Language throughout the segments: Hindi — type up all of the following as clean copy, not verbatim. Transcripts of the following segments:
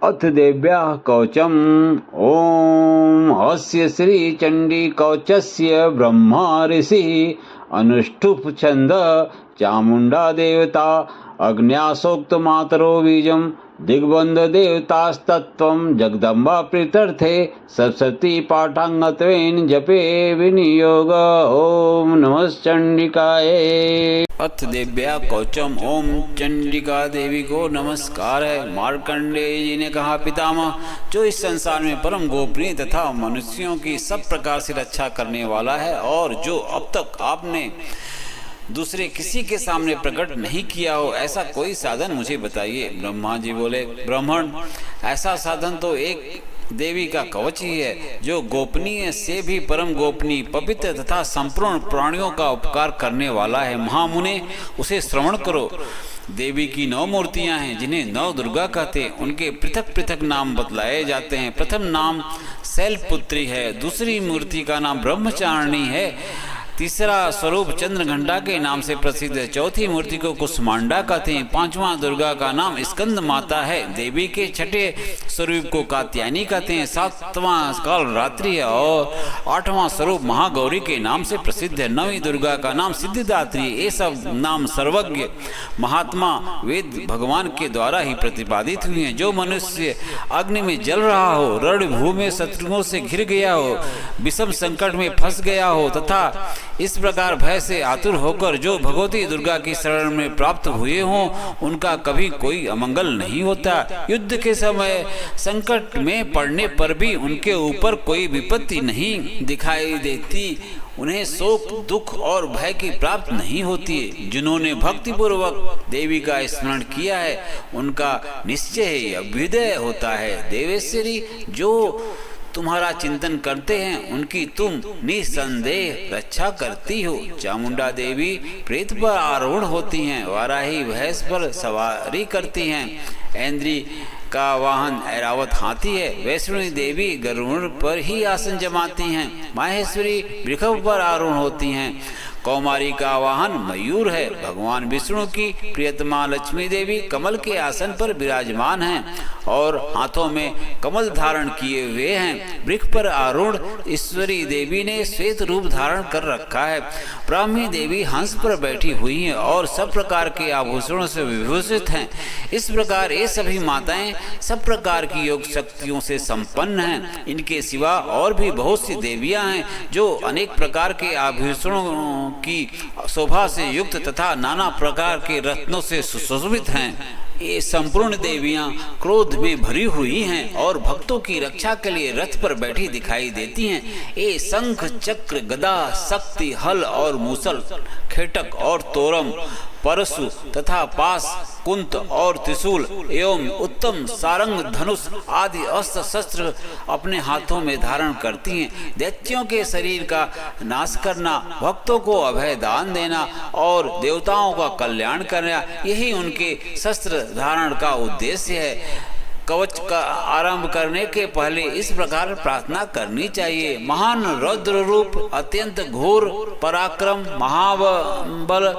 अथ देव्या कवचम। ओम अस्य श्री चंडी कवचस्य ब्रह्मा ऋषि अनुष्ठुप छंद चामुंडा देवता अग्न्यासोक्त मातरो बीजम दिग्बंध देवतास्तत्वं जगदम्बा प्रीत्यर्थे सरस्वती पाठांगत्वेन जपे विनियोग। ओम नमः चंडिकाय। अथ देव्या कवचम। ओम चंडिका देवी को नमस्कार है। मार्कंडेय जी ने कहा, पितामह, जो इस संसार में परम गोपनीय तथा मनुष्यों की सब प्रकार से रक्षा करने वाला है और जो अब तक आपने दूसरे किसी के सामने प्रकट नहीं किया हो, ऐसा कोई साधन मुझे बताइए। ब्रह्मा जी बोले, ब्राह्मण, ऐसा साधन तो एक देवी का कवच ही है, जो गोपनीय से भी परम गोपनीय, पवित्र तथा संपूर्ण प्राणियों का उपकार करने वाला है। महामुने, उसे श्रवण करो। देवी की 9 मूर्तियां हैं, जिन्हें 9 दुर्गा कहते हैं। उनके पृथक पृथक नाम बतलाए जाते हैं। प्रथम नाम शैलपुत्री है, दूसरी मूर्ति का नाम ब्रह्मचारिणी है, तीसरा स्वरूप चंद्रघंटा के नाम से प्रसिद्ध है, चौथी मूर्ति को कुसमांडा कहते हैं, पांचवां दुर्गा का नाम स्कंद माता है, देवी के छठे स्वरूप को कात्यायनी कहते हैं, सातवां काल रात्रि है और आठवां स्वरूप महागौरी के नाम से प्रसिद्ध है, नवीं दुर्गा का नाम सिद्धिदात्री। ये सब नाम सर्वज्ञ महात्मा वेद भगवान के द्वारा ही प्रतिपादित हुए हैं। जो मनुष्य अग्नि में जल रहा हो, रणभूमि में शत्रुओं से घिर गया हो, विषम संकट में फंस गया हो तथा इस प्रकार भय से आतुर होकर जो भगवती दुर्गा की शरण में प्राप्त हुए हों, उनका कभी कोई अमंगल नहीं होता। युद्ध के समय संकट में पड़ने पर भी उनके ऊपर कोई विपत्ति नहीं दिखाई देती, उन्हें शोक, दुख और भय की प्राप्त नहीं होती है। जिन्होंने भक्ति पूर्वक देवी का स्मरण किया है, उनका निश्चय ही अभ्युदय होता है। देवेश्वरी, जो तुम्हारा चिंतन करते हैं, उनकी तुम निसंदेह रक्षा करती हो। चामुंडा देवी प्रेत पर आरोहण होती हैं, वाराही भैंस पर सवारी करती हैं, ऐन्द्री का वाहन ऐरावत हाथी है, वैष्णवी देवी गरुड़ पर ही आसन जमाती हैं, माहेश्वरी वृषभ पर आरोहण होती हैं, कौमारी का वाहन मयूर है, भगवान विष्णु की प्रियतमा लक्ष्मी देवी कमल के आसन पर विराजमान हैं और हाथों में कमल धारण किए हुए हैं। वृक्ष पर आरूढ़ ईश्वरी देवी ने श्वेत रूप धारण कर रखा है। ब्राह्मी देवी हंस पर बैठी हुई हैं और सब प्रकार के आभूषणों से विभूषित हैं। इस प्रकार ये सभी माताएं सब प्रकार की योग शक्तियों से संपन्न हैं। इनके सिवा और भी बहुत सी देवियां हैं जो अनेक प्रकार के आभूषणों की शोभा से युक्त तथा नाना प्रकार के रत्नों से सुशोभित हैं। ये संपूर्ण देवियां क्रोध में भरी हुई हैं और भक्तों की रक्षा के लिए रथ पर बैठी दिखाई देती हैं। ये शंख, चक्र, गदा, शक्ति, हल और मूसल, खेटक और तोरम, परशु तथा पास, कुंत और त्रिशूल एवं उत्तम सारंग, धनुष आदि अस्त्र शस्त्र अपने हाथों में धारण करती हैं। दैत्यों के शरीर का नाश करना, भक्तों को अभय दान देना और देवताओं का कल्याण करना, यही उनके शस्त्र धारण का उद्देश्य है। कवच का आरंभ करने के पहले इस प्रकार प्रार्थना करनी चाहिए। महान रौद्र रूप, अत्यंत घोर पराक्रम, महाबल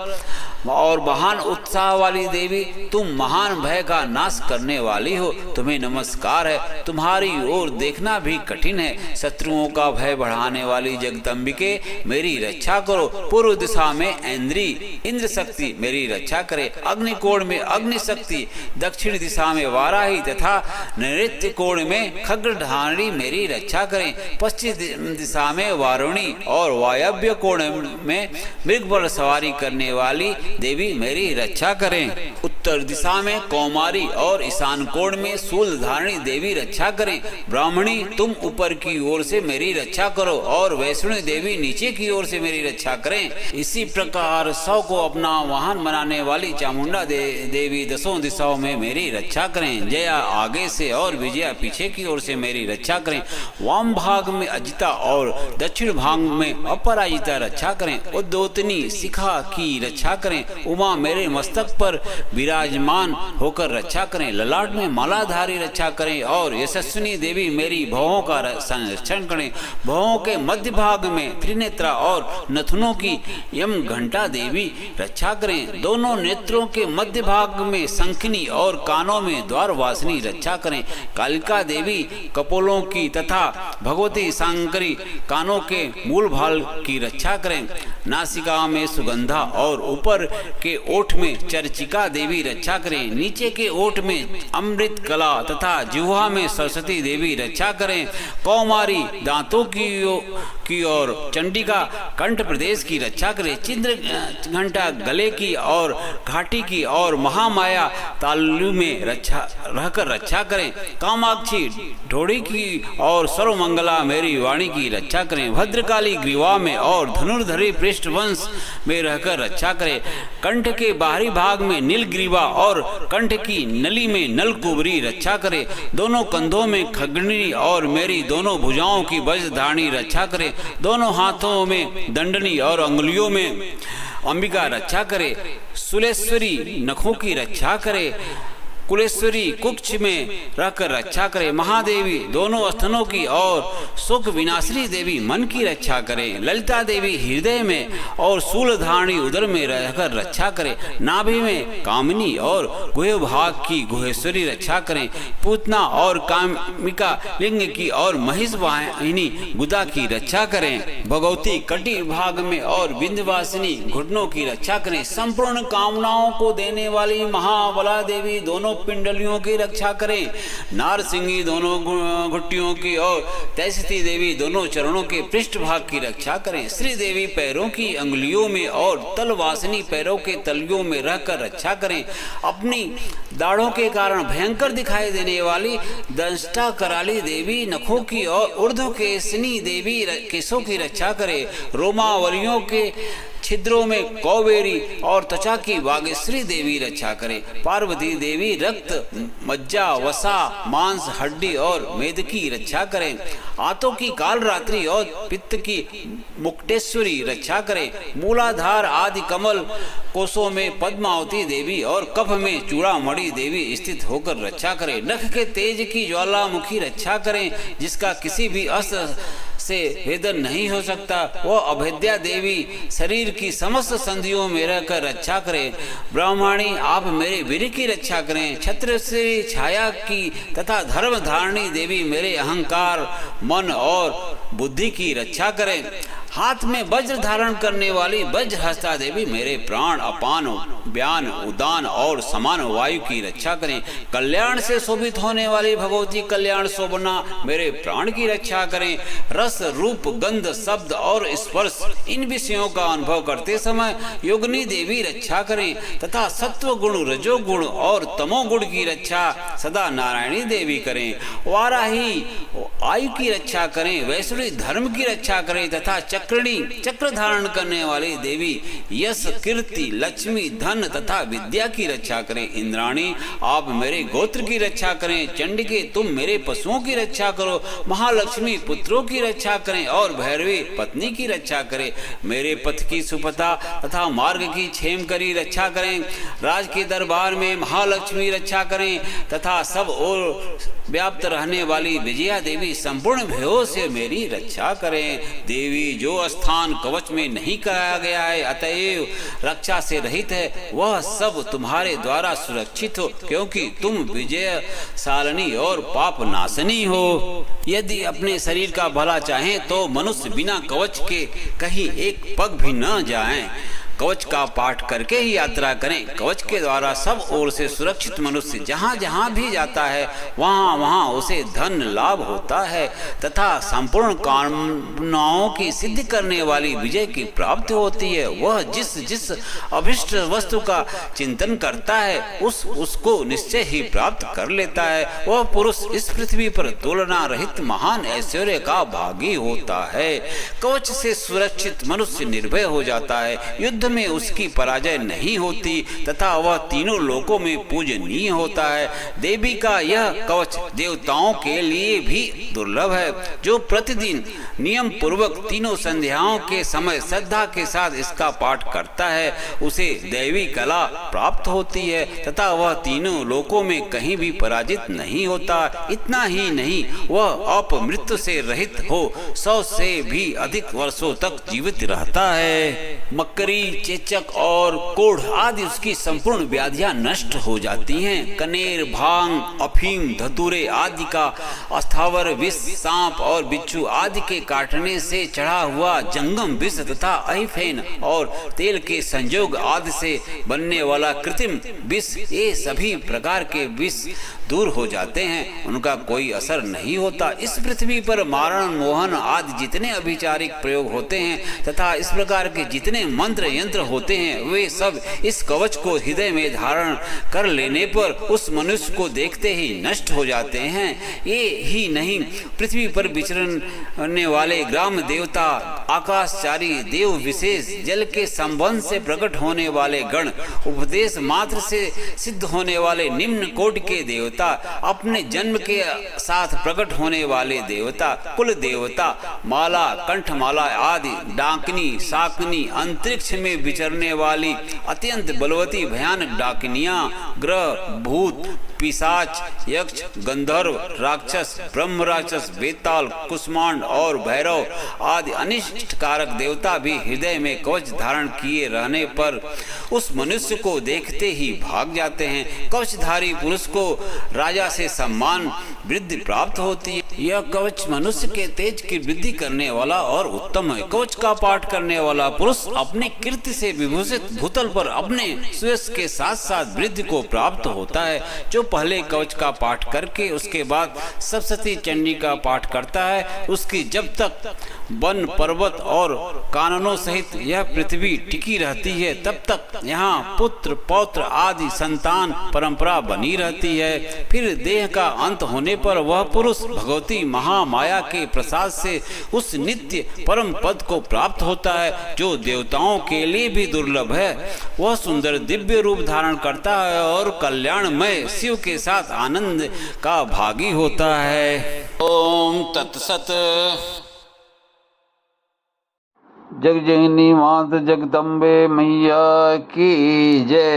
और महान उत्साह वाली देवी, तुम महान भय का नाश करने वाली हो, तुम्हें नमस्कार है। तुम्हारी ओर देखना भी कठिन है। शत्रुओं का भय बढ़ाने वाली जगदम्बिके, मेरी रक्षा करो। पूर्व दिशा में ऐन्द्री इंद्र शक्ति मेरी रक्षा करे, अग्निकोण में अग्नि शक्ति, दक्षिण दिशा में वाराही तथा नैऋत्य कोण में खड्गधारिणी मेरी रक्षा करें, पश्चिम दिशा में वारुणी और वायव्य कोण में मृग पर सवारी करने वाली देवी मेरी रक्षा करें। उत्तर दिशा में कौमारी और ईशान कोण में शूल धारिणी देवी रक्षा करें। ब्राह्मणी, तुम ऊपर की ओर से मेरी रक्षा करो और वैष्णवी देवी नीचे की ओर से मेरी रक्षा करें। इसी प्रकार 100 को अपना वाहन बनाने वाली चामुंडा देवी दसों दिशाओं में मेरी रक्षा करें। जया आगे से और विजया पीछे की ओर से मेरी रक्षा करें। वाम भाग में अजिता और दक्षिण भाग में अपराजिता रक्षा करें। उद्योतनी शिखा की रक्षा करें। उमा मेरे मस्तक पर विराज विराजमान होकर रक्षा करें, ललाट में मालाधारी रक्षा करें और यशस्विनी देवी मेरी भवों का संरक्षण करें। भवों के मध्य भाग में त्रिनेत्रा और नथुनों की यम घंटा देवी रक्षा करें। दोनों नेत्रों के मध्य भाग में शंखिनी और कानों में द्वारवासिनी रक्षा करें। कालिका देवी कपोलों की तथा भगवती शंकरी कानों के मूल भाल की रक्षा करें। नासिका में सुगंधा और ऊपर के ओठ में चर्चिका देवी रक्षा करें। नीचे के ओठ में अमृत कला तथा जिह्वा में सरस्वती देवी रक्षा करें। कौमारी दांतों की और चंडिका कंठ प्रदेश की रक्षा करें। चिंद्र घंटा गले की और घाटी की और महामाया तालु में रहकर रक्षा करें। कामाक्षी ढोड़ी की और सर्वमंगला मेरी वाणी की रक्षा करें। भद्रकाली ग्रीवा में और धनुर्धरी पृष्ठवंश में रहकर रक्षा करें। कंठ के बाहरी भाग में नीलग्रीवा और कंठ की नली में नलकुबरी रक्षा करें। दोनों कंधों में खगनी और मेरी दोनों भुजाओं की वज्रधारणी रक्षा करें। दोनों हाथों में दंडनी और अंगुलियों में अंबिका रक्षा करे। सुलेश्वरी नखों की रक्षा करे। कुलेश्वरी कुक्ष में रहकर रक्षा करे। महादेवी दोनों स्तनों की और सुख विनाशिनी देवी मन की रक्षा करें। ललिता देवी हृदय में और शूलधारणी उदर में रहकर रक्षा करें। नाभि में कामिनी और गुह्य भाग की गुहेश्वरी रक्षा करें। पूतना और कामिका लिंग की और महिष वाहिनी गुदा की रक्षा करें। भगवती कटी भाग में और विंध्यवासिनी घुटनों की रक्षा करें। संपूर्ण कामनाओं को देने वाली महाबला देवी दोनों पिंडलियों की रक्षा करें। नारसिंगी दोनों घुट्टियों की और तैसती देवी दोनों चरणों के पृष्ठ भाग की रक्षा करें। श्री देवी पैरों की अंगुलियों में और तलवासिनी पैरों के तलियों में रहकर रक्षा करें। अपनी दाढ़ों के कारण भयंकर दिखाई देने वाली दंष्टा कराली देवी नखों की और ऊर्ध्व केसनी देवी केशों की रक्षा करे। रोमावलियों के छिद्रों में कौवेरी और त्वचा की वागेश्वरी देवी रक्षा करे। पार्वती देवी रक्त मज्जा वसा मांस हड्डी और मेद की रक्षा करें। आंतों की काल रात्रि और पित्त की मुक्टेश्वरी रक्षा करे। मूलाधार आदि कमल कोशों में पद्मावती देवी और कफ में चूड़ामणि देवी स्थित होकर रक्षा करे। नख के तेज की ज्वालामुखी रक्षा करें, जिसका किसी भी अस्त्र से भेदन नहीं हो सकता। वह अभेद्या देवी शरीर की समस्त संधियों में रहकर रक्षा करें। ब्राह्मणी आप मेरे वीर की रक्षा करें। छत्र से छाया की तथा धर्म धारणी देवी मेरे अहंकार मन और बुद्धि की रक्षा करें। हाथ में वज्र धारण करने वाली वज्रहस्ता देवी मेरे प्राण अपान व्यान उदान और समान वायु की रक्षा करें। कल्याण से शोभित होने वाली भगवती कल्याण शोभना मेरे प्राण की रक्षा करें। रस रूप गंध शब्द और स्पर्श इन विषयों का अनुभव करते समय योगिनी देवी रक्षा करें तथा सत्व गुण रजोगुण और तमोगुण की रक्षा सदा नारायणी देवी करें। वाराही आयु की रक्षा करें। वैष्णवी धर्म की रक्षा करें तथा चक्रणी चक्र धारण करने वाली देवी यश कीर्ति लक्ष्मी धन तथा विद्या की रक्षा करें। इंद्राणी आप मेरे गोत्र की रक्षा करें। चंडिके तुम मेरे पशुओं की रक्षा करो। महालक्ष्मी पुत्रों की रक्षा करें और भैरवी पत्नी की रक्षा करें। मेरे पथ की सुपथा तथा मार्ग की क्षेम करी रक्षा करें। राज के दरबार में महालक्ष्मी रक्षा करें तथा सब ओर व्याप्त रहने वाली विजया देवी संपूर्ण भयों से मेरी रक्षा करें। देवी जो स्थान कवच में नहीं कराया गया है अतएव रक्षा से रहित है, वह सब तुम्हारे द्वारा सुरक्षित हो, क्योंकि तुम विजय सालनी और पाप नाशनी हो। यदि अपने शरीर का भला चाहें तो मनुष्य बिना कवच के कहीं एक पग भी न जाएं। कवच का पाठ करके ही यात्रा करें। कवच के द्वारा सब ओर से सुरक्षित मनुष्य जहाँ जहाँ भी जाता है वहाँ वहाँ उसे धन लाभ होता है तथा संपूर्ण कामनाओं की सिद्धि करने वाली विजय की प्राप्ति होती है। वह जिस जिस अभिष्ट वस्तु का चिंतन करता है उसको निश्चय ही प्राप्त कर लेता है। वह पुरुष इस पृथ्वी पर तुलना रहित महान ऐश्वर्य का भागी होता है। कवच से सुरक्षित मनुष्य निर्भय हो जाता है। युद्ध में उसकी पराजय नहीं होती तथा वह तीनों लोकों में पूजनीय होता है। देवी का यह कवच देवताओं के लिए भी दुर्लभ है। जो प्रतिदिन नियम पूर्वक तीनों संध्याओं के समय श्रद्धा के साथ इसका पाठ करता है उसे दैवी कला प्राप्त होती है तथा वह तीनों लोकों में कहीं भी पराजित नहीं होता। इतना ही नहीं, वह अपमृत्यु से रहित हो 100 से भी अधिक वर्षों तक जीवित रहता है। मकरी, चेचक और कोढ़ आदि उसकी संपूर्ण व्याधियां नष्ट हो जाती हैं। कनेर, भांग, अफीम, धतूरे आदि का अस्थावर विष, सांप और बिच्छू आदि के काटने से चढ़ा हुआ जंगम विष तथा अहिफेन और तेल के संयोग आदि से बनने वाला कृत्रिम विष, ये सभी प्रकार के विष दूर हो जाते हैं, उनका कोई असर नहीं होता। इस पृथ्वी पर मारण, मोहन आदि जितने अभिचारिक प्रयोग होते हैं तथा इस प्रकार के जितने मंत्र यंत्र होते हैं वे सब इस कवच को हृदय में धारण कर लेने पर उस मनुष्य को देखते ही नष्ट हो जाते हैं। ये ही नहीं, पृथ्वी पर विचरने वाले ग्राम देवता, आकाशचारी देव विशेष, जल के संबंध से प्रकट होने वाले गण, उपदेश मात्र से सिद्ध होने वाले निम्न कोटि के देवता, अपने जन्म के साथ प्रकट होने वाले देवता, कुल देवता, माला, कंठमाला आदि, डाकनी, शाकनी, अंतरिक्ष में विचरने वाली अत्यंत बलवती भयानक डाकनियां, ग्रह, भूत, पिशाच, यक्ष, गंधर्व, राक्षस, ब्रह्म राक्षस, बेताल, कुष्मांड और भैरव आदि अनिष्ट कारक देवता भी हृदय में कवच धारण किए रहने पर उस मनुष्य को देखते ही भाग जाते हैं। कवचधारी पुरुष को राजा से सम्मान वृद्धि प्राप्त होती है। यह कवच मनुष्य के तेज की वृद्धि करने वाला और उत्तम है। कवच का पाठ करने वाला पुरुष अपने कीर्ति से विभूषित भूतल पर अपने सुयश के साथ साथ वृद्धि को प्राप्त होता है। जो पहले कवच का पाठ करके उसके बाद सप्तशती चंडी का पाठ करता है, उसकी जब तक वन, पर्वत और काननों सहित यह पृथ्वी टिकी रहती है तब तक यहाँ पुत्र, पौत्र आदि संतान परंपरा बनी रहती है। फिर देह का अंत होने पर वह पुरुष भगवती महामाया के प्रसाद से उस नित्य परम पद को प्राप्त होता है जो देवताओं के लिए भी दुर्लभ है। वह सुंदर दिव्य रूप धारण करता है और कल्याणमय शिव के साथ आनंद का भागी होता है। ओम तत्सत। जग जननी मात जगदम्बे मैया की जय।